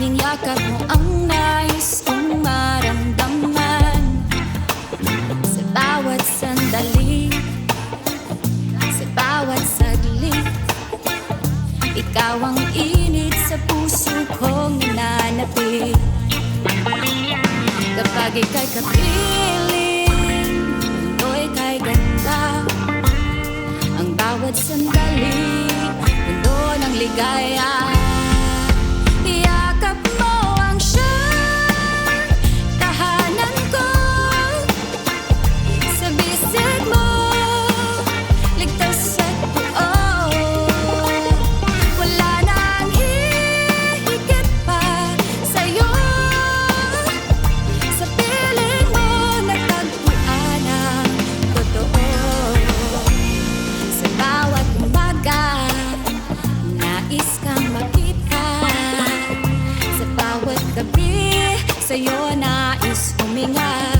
Tanging yakap mo ang nais kong maramdaman. Sa bawat sandali, sa bawat saglit, ikaw ang init sa puso kong nanapit. Kapag ika'y kapiling, mundo'y kay ganda. Ang bawat sandali, mundo ng ligaya. Yakap mo ang siyang tahanan ko. Sa bisig mo, ligtas at buo. Wala nang hihigit pa sa'yo. Sa piling mo, natagpuan ang totoo. Sa bawat umaga, nais kang makita. Sa bawat gabi, sa'yo nais huminga.